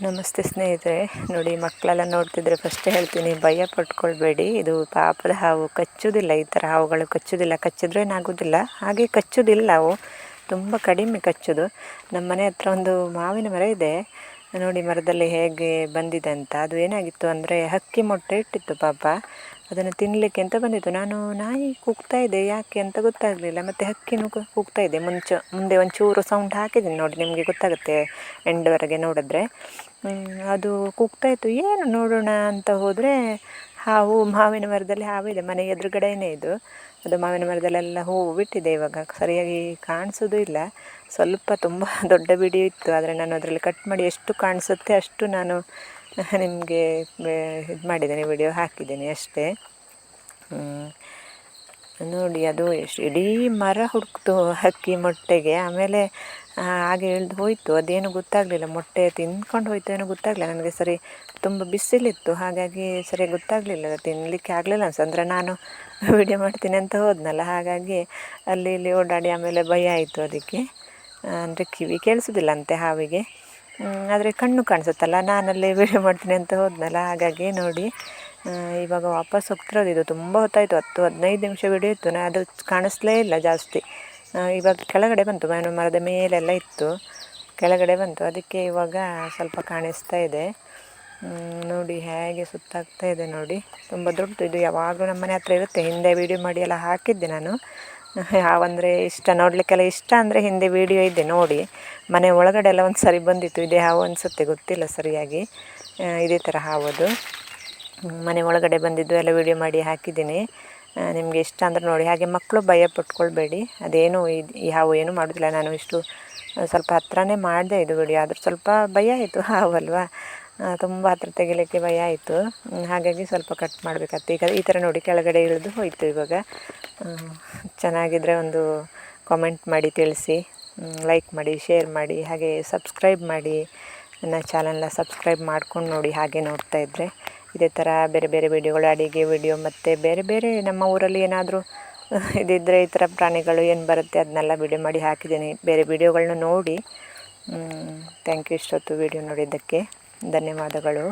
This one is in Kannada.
ನಮಸ್ತೆ ಸ್ನೇಹಿತರೆ. ನೋಡಿ, ಮಕ್ಕಳೆಲ್ಲ ನೋಡ್ತಿದ್ರೆ ಫಸ್ಟ್ ಹೇಳ್ತೀನಿ, ಭಯ ಪಟ್ಕೊಳ್ಬೇಡಿ. ಇದು ಪಾಪದ ಹಾವು, ಕಚ್ಚೋದಿಲ್ಲ. ಈ ಥರ ಹಾವುಗಳು ಕಚ್ಚೋದಿಲ್ಲ. ಕಚ್ಚಿದ್ರೂ ಏನಾಗೋದಿಲ್ಲ, ಹಾಗೆ ಕಚ್ಚೋದಿಲ್ಲ. ಅವು ತುಂಬ ಕಡಿಮೆ ಕಚ್ಚೋದು. ನಮ್ಮ ಮನೆ ಹತ್ರ ಒಂದು ಮಾವಿನ ಮರ ಇದೆ. ನೋಡಿ ಮರದಲ್ಲಿ ಹೇಗೆ ಬಂದಿದೆ ಅಂತ. ಅದು ಏನಾಗಿತ್ತು ಅಂದರೆ, ಹಕ್ಕಿ ಮೊಟ್ಟೆ ಇಟ್ಟಿತ್ತು ಪಾಪ. ಅದನ್ನು ತಿನ್ನಲಿಕ್ಕೆ ಅಂತ ಬಂದಿತ್ತು. ನಾನು ನಾಯಿ ಕೂಗ್ತಾ ಇದೆ, ಯಾಕೆ ಅಂತ ಗೊತ್ತಾಗಲಿಲ್ಲ. ಮತ್ತು ಹಕ್ಕಿನೂ ಕೂಗ್ತಾ ಇದೆ. ಮುಂದೆ ಒಂಚೂರು ಸೌಂಡ್ ಹಾಕಿದ್ದೀನಿ ನೋಡಿ, ನಿಮಗೆ ಗೊತ್ತಾಗುತ್ತೆ ಎಂಡ್ವರೆಗೆ ನೋಡಿದ್ರೆ. ಅದು ಕೂಗ್ತಾ ಇತ್ತು. ಏನು ನೋಡೋಣ ಅಂತ ಹೋದರೆ ಹಾವು, ಮಾವಿನ ಮರದಲ್ಲಿ ಹಾವಿದೆ. ಮನೆ ಎದುರುಗಡೆಯೇ ಇದು. ಅದು ಮಾವಿನ ಮರದಲ್ಲೆಲ್ಲ ಹೂವು ಬಿಟ್ಟಿದೆ. ಇವಾಗ ಸರಿಯಾಗಿ ಕಾಣಿಸೋದು ಇಲ್ಲ. ಸ್ವಲ್ಪ ತುಂಬ ದೊಡ್ಡ ವಿಡಿಯೋ ಇತ್ತು, ಆದರೆ ನಾನು ಅದರಲ್ಲಿ ಕಟ್ ಮಾಡಿ ಎಷ್ಟು ಕಾಣಿಸುತ್ತೆ ಅಷ್ಟು ನಾನು ನಿಮಗೆ ಇದು ಮಾಡಿದ್ದೇನೆ, ವಿಡಿಯೋ ಹಾಕಿದ್ದೇನೆ ಅಷ್ಟೇ. ನೋಡಿ, ಅದು ಎಷ್ಟು ಇಡೀ ಮರ ಹುಡುಕ್ತು ಹಕ್ಕಿ ಮೊಟ್ಟೆಗೆ. ಆಮೇಲೆ ಹಾಗೆ ಇಳಿದು ಹೋಯಿತು. ಅದೇನು ಗೊತ್ತಾಗಲಿಲ್ಲ, ಮೊಟ್ಟೆ ತಿಂದ್ಕೊಂಡು ಹೋಯ್ತು ಏನೋ ಗೊತ್ತಾಗಲಿಲ್ಲ ನನಗೆ. ಸರಿ, ತುಂಬ ಬಿಸಿಲಿತ್ತು, ಹಾಗಾಗಿ ಸರಿಯಾಗಿ ಗೊತ್ತಾಗಲಿಲ್ಲ. ತಿನ್ನಲಿಕ್ಕೆ ಆಗಲಿಲ್ಲ ಅಂದರೆ ನಾನು ವಿಡಿಯೋ ಮಾಡ್ತೀನಿ ಅಂತ ಹೋದ್ನಲ್ಲ, ಹಾಗಾಗಿ ಅಲ್ಲಿ ಇಲ್ಲಿ ಓಡಾಡಿ ಆಮೇಲೆ ಭಯ ಆಯಿತು ಅದಕ್ಕೆ. ಅಂದರೆ ಕಿವಿ ಕೇಳಿಸೋದಿಲ್ಲ ಅಂತೆ ಹಾವಿಗೆ, ಆದರೆ ಕಣ್ಣು ಕಾಣಿಸುತ್ತಲ್ಲ. ನಾನಲ್ಲಿ ವಿಡಿಯೋ ಮಾಡ್ತೀನಿ ಅಂತ ಹೋದ್ನಲ್ಲ, ಹಾಗಾಗಿ ನೋಡಿ ಇವಾಗ ವಾಪಸ್ ಹೋಗ್ತಿರೋದು. ಇದು ತುಂಬ ಹೊತ್ತಾಯಿತು, 10-15 ನಿಮಿಷ ವಿಡಿಯೋ ಇತ್ತು. ಅದು ಕಾಣಿಸ್ಲೇ ಇಲ್ಲ ಜಾಸ್ತಿ. ಇವಾಗ ಕೆಳಗಡೆ ಬಂತು, ಮಾವಿನ ಮರದ ಮೇಲೆಲ್ಲ ಇತ್ತು, ಕೆಳಗಡೆ ಬಂತು. ಅದಕ್ಕೆ ಇವಾಗ ಸ್ವಲ್ಪ ಕಾಣಿಸ್ತಾ ಇದೆ. ನೋಡಿ ಹೇಗೆ ಸುತ್ತಾಗ್ತಾ ಇದೆ ನೋಡಿ, ತುಂಬ ದೊಡ್ಡದು. ಇದು ಯಾವಾಗಲೂ ನಮ್ಮ ಮನೆ ಹತ್ರ ಇರುತ್ತೆ. ಹಿಂದೆ ವೀಡಿಯೋ ಮಾಡಿ ಎಲ್ಲ ಹಾಕಿದ್ದೆ ನಾನು. ಹಾವಂದರೆ ಇಷ್ಟ, ನೋಡಲಿಕ್ಕೆಲ್ಲ ಇಷ್ಟ. ಅಂದರೆ ಹಿಂದೆ ವೀಡಿಯೋ ಇದೆ ನೋಡಿ. ಮನೆ ಒಳಗಡೆ ಎಲ್ಲ ಒಂದು ಸರಿ ಬಂದಿತ್ತು. ಇದೇ ಹಾವು ಅನಿಸುತ್ತೆ, ಗೊತ್ತಿಲ್ಲ ಸರಿಯಾಗಿ. ಇದೇ ಥರ ಹಾವದು ಮನೆ ಒಳಗಡೆ ಬಂದಿದ್ದು ಎಲ್ಲ ವೀಡಿಯೋ ಮಾಡಿ ಹಾಕಿದ್ದೀನಿ. ನಿಮಗೆ ಇಷ್ಟ ಅಂದರೆ ನೋಡಿ. ಹಾಗೆ ಮಕ್ಕಳು ಭಯ ಪಟ್ಕೊಳ್ಬೇಡಿ, ಅದೇನು ಈ ಹಾವು ಏನು ಮಾಡೋದಿಲ್ಲ. ನಾನು ಇಷ್ಟು ಸ್ವಲ್ಪ ಹತ್ರನೇ ಮಾಡಿದೆ ಇದು ವಿಡಿಯೋ, ಆದರೂ ಸ್ವಲ್ಪ ಭಯ ಆಯಿತು. ಹಾವಲ್ವಾ, ತುಂಬ ಹತ್ರ ತೆಗಿಲಿಕ್ಕೆ ಭಯ ಆಯಿತು. ಹಾಗಾಗಿ ಸ್ವಲ್ಪ ಕಟ್ ಮಾಡಬೇಕಾಗ್ತದೆ. ಈಗ ಈ ಥರ ನೋಡಿ ಕೆಳಗಡೆ ಇಳಿದು ಹೋಯಿತು. ಇವಾಗ ಚೆನ್ನಾಗಿದ್ದರೆ ಒಂದು ಕಾಮೆಂಟ್ ಮಾಡಿ ತಿಳಿಸಿ, ಲೈಕ್ ಮಾಡಿ, ಶೇರ್ ಮಾಡಿ, ಹಾಗೆ ಸಬ್ಸ್ಕ್ರೈಬ್ ಮಾಡಿ. ನನ್ನ ಚಾನಲ್ನ ಸಬ್ಸ್ಕ್ರೈಬ್ ಮಾಡ್ಕೊಂಡು ನೋಡಿ, ಹಾಗೆ ನೋಡ್ತಾ ಇದ್ದರೆ. ಇದೇ ಥರ ಬೇರೆ ಬೇರೆ ವೀಡಿಯೋಗಳು, ಅಡಿಗೆ ವಿಡಿಯೋ ಮತ್ತು ಬೇರೆ ಬೇರೆ ನಮ್ಮ ಊರಲ್ಲಿ ಏನಾದರೂ ಇದಿದ್ದರೆ, ಈ ಥರ ಪ್ರಾಣಿಗಳು ಏನು ಬರುತ್ತೆ ಅದನ್ನೆಲ್ಲ ವಿಡಿಯೋ ಮಾಡಿ ಹಾಕಿದ್ದೀನಿ. ಬೇರೆ ವಿಡಿಯೋಗಳನ್ನ ನೋಡಿ. Thank you. ಇಷ್ಟೊತ್ತು ವಿಡಿಯೋ ನೋಡಿದ್ದಕ್ಕೆ ಧನ್ಯವಾದಗಳು.